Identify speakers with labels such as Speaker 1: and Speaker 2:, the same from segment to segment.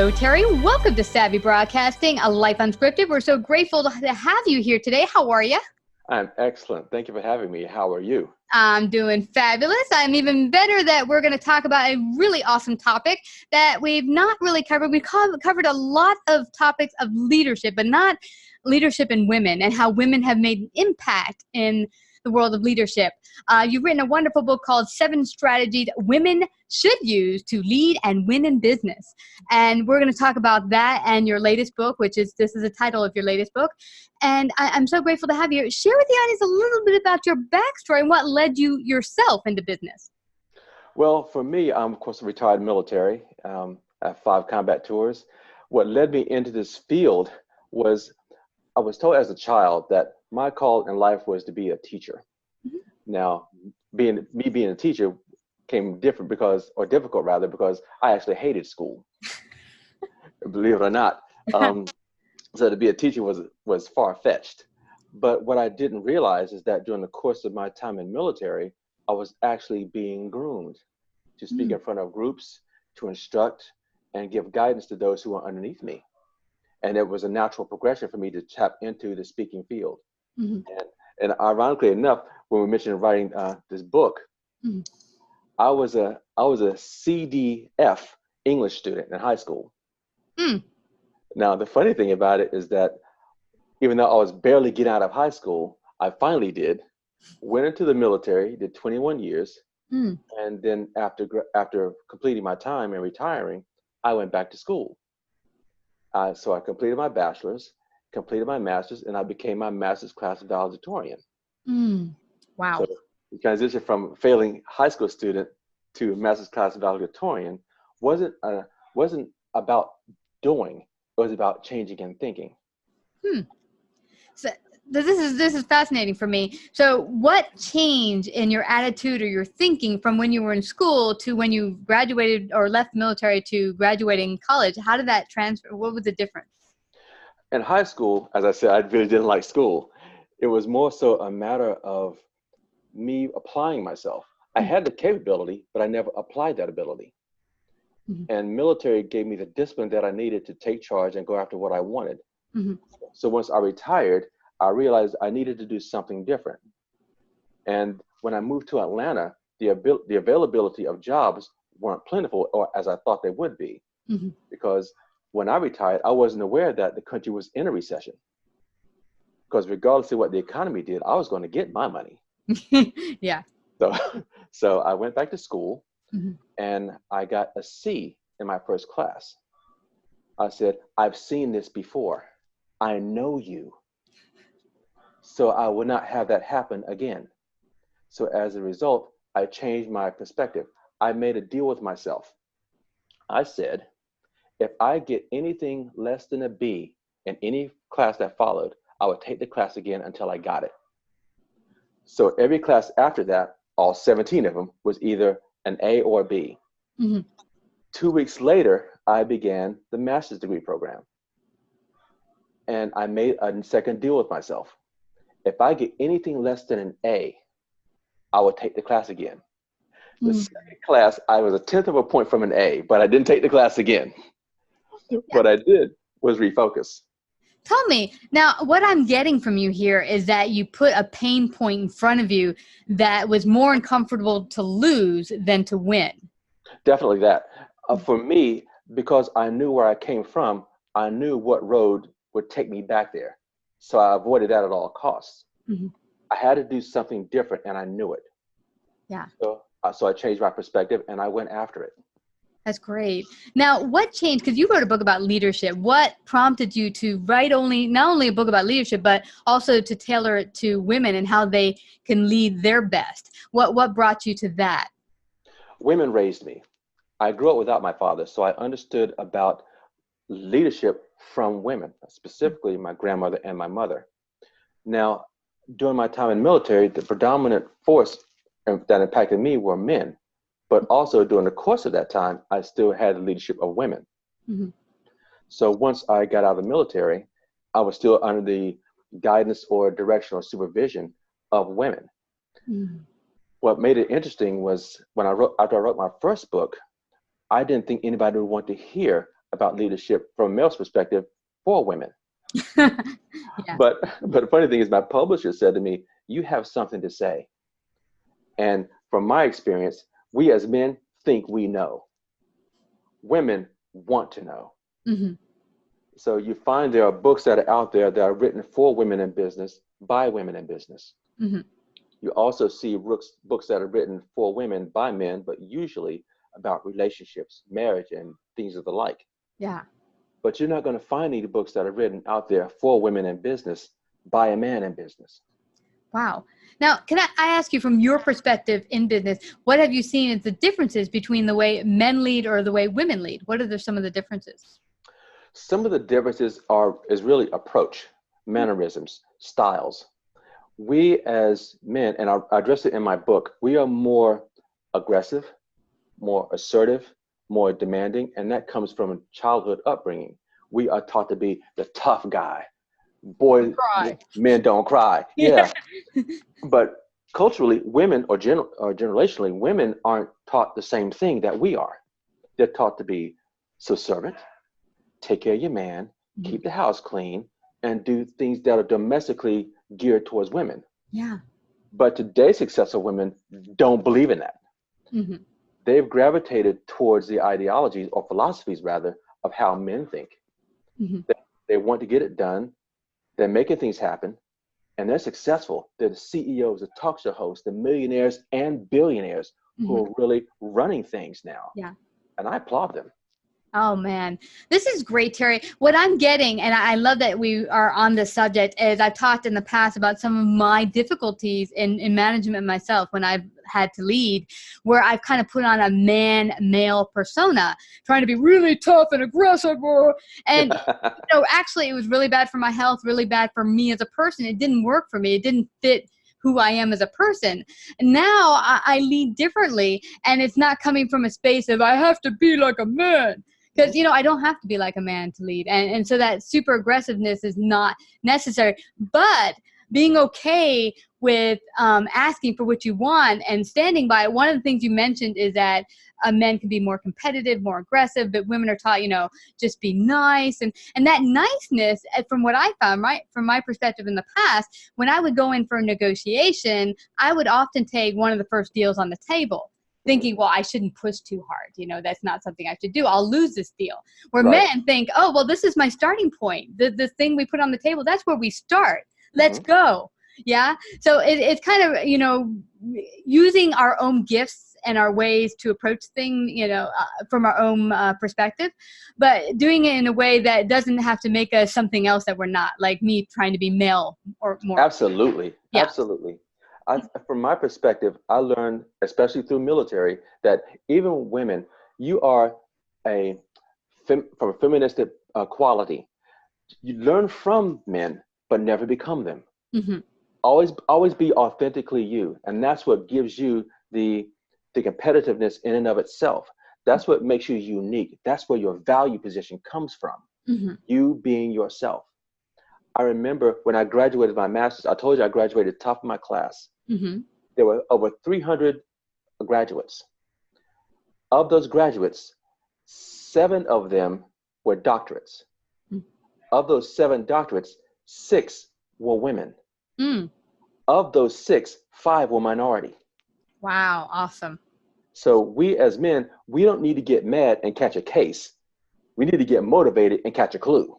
Speaker 1: Hello, Terry. Welcome to Savvy Broadcasting, a life unscripted. We're so grateful to have you here today. How are you?
Speaker 2: I'm excellent. Thank you for having me. How are you?
Speaker 1: I'm doing fabulous. I'm even better that we're going to talk about a really awesome topic that we've not really covered. We've covered a lot of topics of leadership, but not leadership in women and how women have made an impact in the world of leadership. You've written a wonderful book called 7 Strategies Women Should Use to Lead and Win in Business. And we're going to talk about that and your latest book, this is the title of your latest book. And I'm so grateful to have you. Share with the audience a little bit about your backstory and what led you yourself into business.
Speaker 2: Well, for me, I'm, of course, a retired military. I have 5 combat tours. What led me into this field was I was told as a child that my call in life was to be a teacher. Mm-hmm. Now, being a teacher came difficult because I actually hated school. Believe it or not. So to be a teacher was far-fetched. But what I didn't realize is that during the course of my time in military, I was actually being groomed to speak in front of groups, to instruct, and give guidance to those who are underneath me. And it was a natural progression for me to tap into the speaking field. Mm-hmm. And ironically enough, when we mentioned writing this book, mm-hmm. I was a CDF English student in high school. Mm. Now, the funny thing about it is that even though I was barely getting out of high school, I finally went into the military, did 21 years. Mm. And then after completing my time and retiring, I went back to school. So I completed my bachelor's, completed my master's, and I became my master's class valedictorian.
Speaker 1: Mm. Wow.
Speaker 2: So the transition from failing high school student to master's class valedictorian wasn't about doing. It was about changing and thinking.
Speaker 1: So this is fascinating for me. So what changed in your attitude or your thinking from when you were in school to when you graduated or left the military to graduating college? How did that transfer? What was the difference?
Speaker 2: In high school, as I said, I really didn't like school. It was more so a matter of me applying myself. I had the capability, but I never applied that ability. Mm-hmm. And military gave me the discipline that I needed to take charge and go after what I wanted. Mm-hmm. So once I retired, I realized I needed to do something different. And when I moved to Atlanta, the availability of jobs weren't plentiful, or as I thought they would be. Mm-hmm. Because when I retired, I wasn't aware that the country was in a recession. Because regardless of what the economy did, I was going to get my money.
Speaker 1: Yeah.
Speaker 2: So I went back to school. Mm-hmm. And I got a C in my first class. I said, I've seen this before. I know you. So I would not have that happen again. So as a result, I changed my perspective. I made a deal with myself. I said, if I get anything less than a B in any class that followed, I would take the class again until I got it. So every class after that, all 17 of them, was either an A or a B. Mm-hmm. 2 weeks later, I began the master's degree program. And I made a second deal with myself. If I get anything less than an A, I will take the class again. The second class, I was 1/10 of a point from an A, but I didn't take the class again. Yeah. What I did was refocus.
Speaker 1: Tell me, now what I'm getting from you here is that you put a pain point in front of you that was more uncomfortable to lose than to win.
Speaker 2: Definitely that. For me, because I knew where I came from, I knew what road would take me back there. So I avoided that at all costs. Mm-hmm. I had to do something different, and I knew it.
Speaker 1: Yeah.
Speaker 2: So I changed my perspective, and I went after it.
Speaker 1: That's great. Now, what changed? Because you wrote a book about leadership. What prompted you to write not only a book about leadership, but also to tailor it to women and how they can lead their best? What brought you to that?
Speaker 2: Women raised me. I grew up without my father, so I understood about leadership from women, specifically my grandmother and my mother. Now, during my time in the military, the predominant force that impacted me were men. But also during the course of that time, I still had the leadership of women. Mm-hmm. So once I got out of the military, I was still under the guidance or direction or supervision of women. Mm-hmm. What made it interesting was after I wrote my first book, I didn't think anybody would want to hear about leadership from a male's perspective for women.
Speaker 1: Yeah.
Speaker 2: But the funny thing is, my publisher said to me, "You have something to say." And from my experience, we as men think we know. Women want to know.
Speaker 1: Hmm.
Speaker 2: So you find there are books that are out there that are written for women in business by women in business.
Speaker 1: Hmm.
Speaker 2: You also see books that are written for women by men, but usually about relationships, marriage, and things of the like.
Speaker 1: Yeah.
Speaker 2: But you're not going to find any books that are written out there for women in business by a man in business.
Speaker 1: Wow. Now, can I ask you from your perspective in business, what have you seen as the differences between the way men lead or the way women lead? What are some of the differences?
Speaker 2: Some of the differences is really approach, mannerisms, styles. We as men, and I address it in my book, we are more aggressive, more assertive, more demanding, and that comes from a childhood upbringing. We are taught to be the tough guy. Boy,
Speaker 1: Cry.
Speaker 2: men don't cry.
Speaker 1: Yeah.
Speaker 2: Yeah. But culturally, women or generationally, women aren't taught the same thing that we are. They're taught to be subservient, take care of your man, keep the house clean, and do things that are domestically geared towards women.
Speaker 1: Yeah.
Speaker 2: But today's successful women don't believe in that.
Speaker 1: Hmm.
Speaker 2: They've gravitated towards the ideologies or philosophies rather of how men think.
Speaker 1: Hmm.
Speaker 2: They want to get it done. They're making things happen, and they're successful. They're the CEOs, the talk show hosts, the millionaires and billionaires who are really running things now.
Speaker 1: Yeah.
Speaker 2: And I applaud them.
Speaker 1: Oh man, this is great, Terry. What I'm getting, and I love that we are on this subject, is I've talked in the past about some of my difficulties in management myself when I've had to lead, where I've kind of put on a male persona, trying to be really tough and aggressive. And actually, it was really bad for my health, really bad for me as a person. It didn't work for me. It didn't fit who I am as a person. And now I lead differently, and it's not coming from a space of I have to be like a man. Because, I don't have to be like a man to lead. And so that super aggressiveness is not necessary. But being okay with asking for what you want and standing by it. One of the things you mentioned is that men can be more competitive, more aggressive, but women are taught, just be nice. And that niceness, from what I found, right, from my perspective in the past, when I would go in for a negotiation, I would often take one of the first deals on the table, thinking, well, I shouldn't push too hard. That's not something I should do. I'll lose this deal. Where men think, oh, well, this is my starting point. The thing we put on the table, that's where we start. Let's go. Yeah. So it's kind of, using our own gifts and our ways to approach things, from our own perspective, but doing it in a way that doesn't have to make us something else that we're not, like me trying to be male or more.
Speaker 2: Absolutely.
Speaker 1: Yeah.
Speaker 2: Absolutely. From my perspective, I learned, especially through military, that even women, you are from a feministic quality. You learn from men, but never become them.
Speaker 1: Mm-hmm.
Speaker 2: Always be authentically you, and that's what gives you the competitiveness in and of itself. That's what makes you unique. That's where your value position comes from.
Speaker 1: Mm-hmm.
Speaker 2: You being yourself. I remember when I graduated my master's, I told you I graduated top of my class.
Speaker 1: Mm-hmm.
Speaker 2: There were over 300 graduates. Of those graduates, 7 of them were doctorates.
Speaker 1: Mm-hmm.
Speaker 2: Of those 7 doctorates, 6 were women.
Speaker 1: Mm.
Speaker 2: Of those 6, 5 were minority.
Speaker 1: Wow. Awesome.
Speaker 2: So we as men, we don't need to get mad and catch a case. We need to get motivated and catch a clue.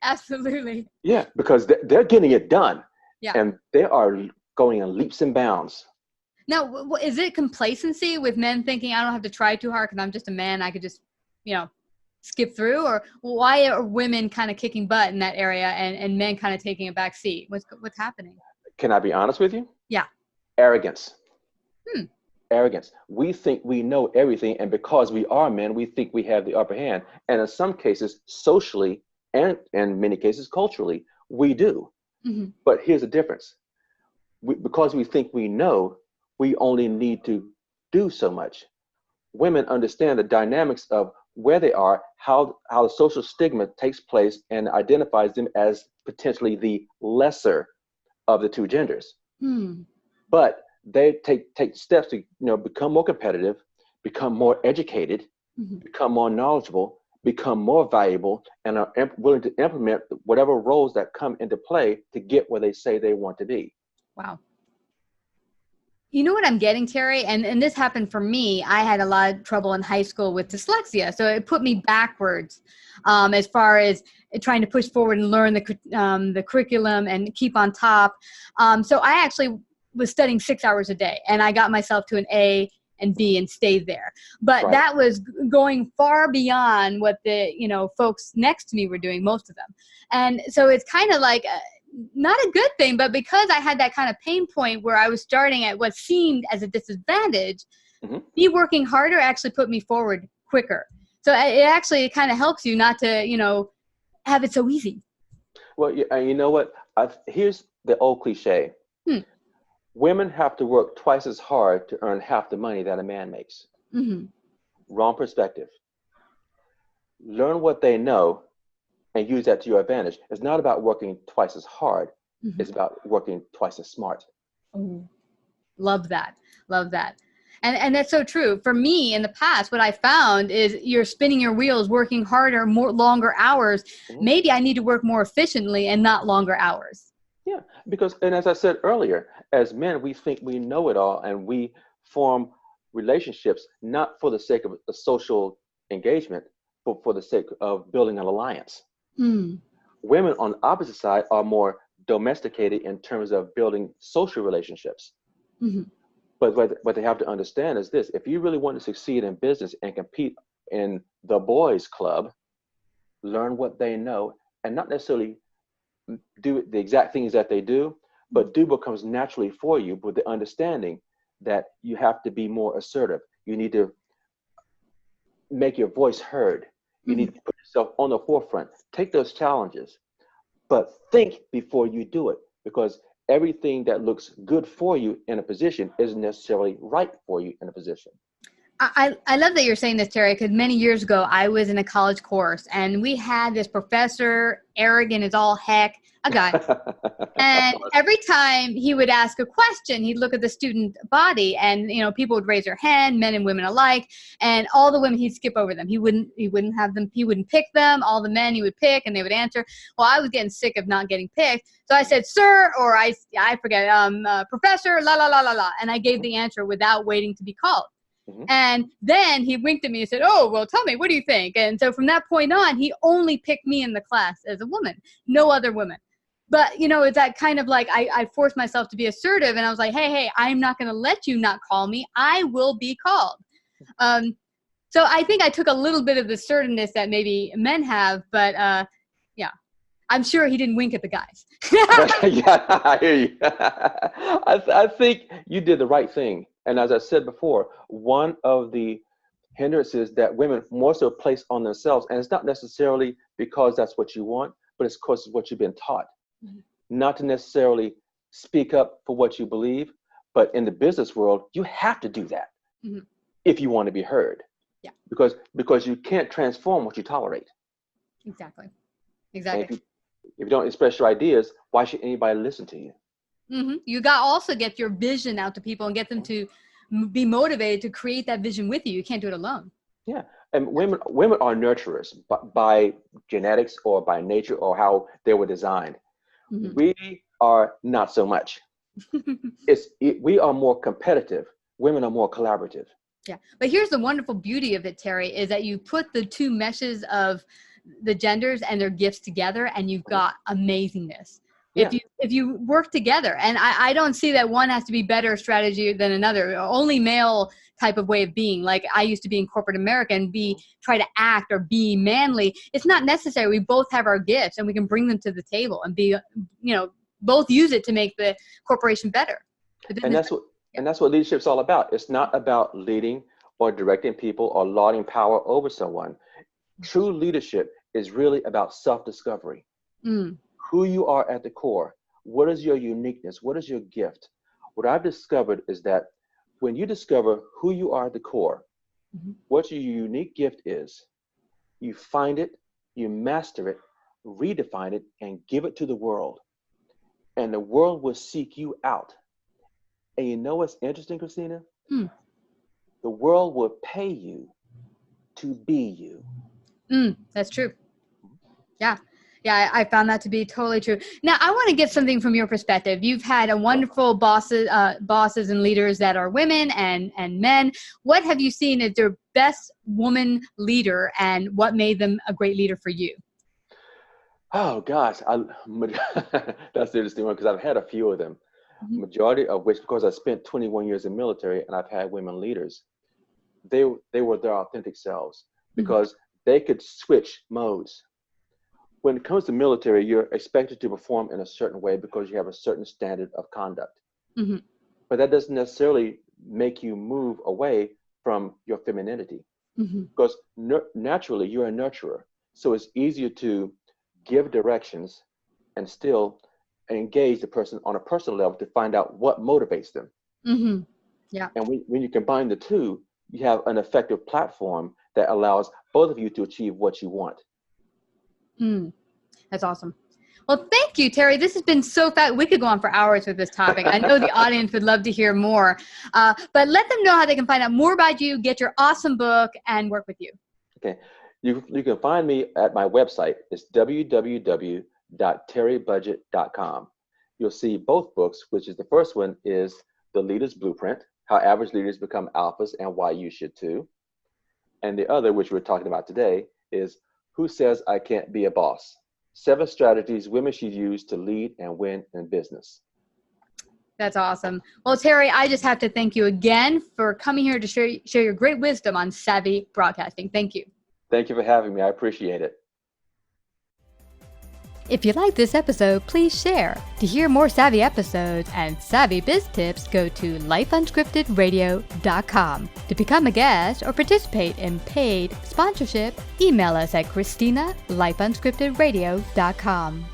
Speaker 1: Absolutely.
Speaker 2: Yeah, because they're getting it done.
Speaker 1: Yeah.
Speaker 2: And they are going in leaps and bounds.
Speaker 1: Now, is it complacency with men thinking I don't have to try too hard because I'm just a man, I could just, skip through? Or why are women kind of kicking butt in that area and men kind of taking a back seat? What's happening?
Speaker 2: Can I be honest with you?
Speaker 1: Yeah.
Speaker 2: Arrogance. Arrogance. We think we know everything, and because we are men, we think we have the upper hand. And in some cases, socially, and in many cases, culturally, we do.
Speaker 1: Mm-hmm.
Speaker 2: But here's the difference. Because we think we know, we only need to do so much. Women understand the dynamics of where they are, how the social stigma takes place, and identifies them as potentially the lesser of the two genders. But they take steps to become more competitive, become more educated, become more knowledgeable, become more valuable, and are willing to implement whatever roles that come into play to get where they say they want to be.
Speaker 1: Wow. You know what I'm getting, Terry? And this happened for me. I had a lot of trouble in high school with dyslexia. So it put me backwards as far as trying to push forward and learn the curriculum and keep on top. So I actually was studying 6 hours a day, and I got myself to an A and B and stayed there. But
Speaker 2: Right.
Speaker 1: that was going far beyond what the folks next to me were doing, most of them. And so it's kind of like not a good thing, but because I had that kind of pain point where I was starting at what seemed as a disadvantage, me working harder actually put me forward quicker. So it actually kind of helps you not to, have it so easy.
Speaker 2: Well, you know what? Here's the old cliche. Women have to work twice as hard to earn half the money that a man makes. Wrong perspective. Learn what they know and use that to your advantage. It's not about working twice as hard. It's about working twice as smart.
Speaker 1: Oh, love that. Love that. And that's so true. For me in the past, what I found is you're spinning your wheels, working harder, longer hours. Maybe I need to work more efficiently and not longer hours.
Speaker 2: Yeah, because, and as I said earlier, as men, we think we know it all, and we form relationships not for the sake of a social engagement, but for the sake of building an alliance. Women on the opposite side are more domesticated in terms of building social relationships. But what they have to understand is this: if you really want to succeed in business and compete in the boys' club, learn what they know and not necessarily do the exact things that they do, but do what comes naturally for you with the understanding that you have to be more assertive. You need to make your voice heard. You need to put yourself on the forefront. Take those challenges, but think before you do it, because everything that looks good for you in a position isn't necessarily right for you in a position.
Speaker 1: I love that you're saying this, Terry, because many years ago I was in a college course and we had this professor, arrogant as all heck, a guy. And every time he would ask a question, he'd look at the student body and, people would raise their hand, men and women alike, and all the women, he'd skip over them. He wouldn't have them. He wouldn't pick them. All the men he would pick and they would answer. Well, I was getting sick of not getting picked. So I said, sir, or I forget, professor, la, la, la, la, la. And I gave the answer without waiting to be called. And then he winked at me and said, oh, well, tell me, what do you think? And so from that point on, he only picked me in the class as a woman, no other women. But, it's that kind of like I forced myself to be assertive. And I was like, hey, I'm not going to let you not call me. I will be called. So I think I took a little bit of the assertiveness that maybe men have. But, yeah, I'm sure he didn't wink at the guys.
Speaker 2: Yeah, I hear you. I think you did the right thing. And as I said before, one of the hindrances that women more so place on themselves, and it's not necessarily because that's what you want, but it's because it's what you've been taught. Not to necessarily speak up for what you believe, but in the business world, you have to do that if you want to be heard.
Speaker 1: Yeah.
Speaker 2: Because you can't transform what you tolerate.
Speaker 1: Exactly.
Speaker 2: If you don't express your ideas, why should anybody listen to you?
Speaker 1: You also get your vision out to people and get them to be motivated to create that vision with you. You can't do it alone.
Speaker 2: Yeah, and women are nurturers by genetics or by nature or how they were designed. We are not so much. We are more competitive. Women are more collaborative.
Speaker 1: Yeah, but here's the wonderful beauty of it, Terry, is that you put the two meshes of the genders and their gifts together, and you've got amazingness.
Speaker 2: Yeah.
Speaker 1: If you work together, and I don't see that one has to be better strategy than another. Only male type of way of being. Like I used to be in corporate America and try to act or be manly. It's not necessary. We both have our gifts and we can bring them to the table and be, both use it to make the corporation better.
Speaker 2: And that's what leadership's all about. It's not about leading or directing people or lauding power over someone. True leadership is really about self-discovery. Who you are at the core. What is your uniqueness? What is your gift? What I've discovered is that when you discover who you are at the core, what your unique gift is, you find it, you master it, redefine it, and give it to the world. And the world will seek you out. And you know what's interesting, Christina? The world will pay you to be you.
Speaker 1: That's true. Yeah. Yeah, I found that to be totally true. Now, I want to get something from your perspective. You've had a wonderful bosses and leaders that are women and men. What have you seen as their best woman leader, and what made them a great leader for you?
Speaker 2: Oh gosh, that's the interesting one because I've had a few of them.
Speaker 1: Mm-hmm.
Speaker 2: Majority of which, because I spent 21 years in military and I've had women leaders, they were their authentic selves because they could switch modes. When it comes to military, you're expected to perform in a certain way because you have a certain standard of conduct.
Speaker 1: Mm-hmm.
Speaker 2: But that doesn't necessarily make you move away from your femininity. Because naturally you're a nurturer. So it's easier to give directions and still engage the person on a personal level to find out what motivates them.
Speaker 1: Yeah.
Speaker 2: And when you combine the two, you have an effective platform that allows both of you to achieve what you want.
Speaker 1: That's awesome. Well, thank you, Terry. This has been so fun. We could go on for hours with this topic. I know the audience would love to hear more, but let them know how they can find out more about you, get your awesome book, and work with you.
Speaker 2: Okay. You can find me at my website. It's www.terrybudget.com. You'll see both books, which is the first one is The Leader's Blueprint, How Average Leaders Become Alphas and Why You Should Too. And the other, which we're talking about today, is Who Says I Can't Be a Boss? 7 strategies women should use to lead and win in business.
Speaker 1: That's awesome. Well, Terry, I just have to thank you again for coming here to share your great wisdom on savvy broadcasting. Thank you.
Speaker 2: Thank you for having me. I appreciate it.
Speaker 1: If you like this episode, please share. To hear more savvy episodes and savvy biz tips, go to lifeunscriptedradio.com. To become a guest or participate in paid sponsorship, email us at Christina@lifeunscriptedradio.com.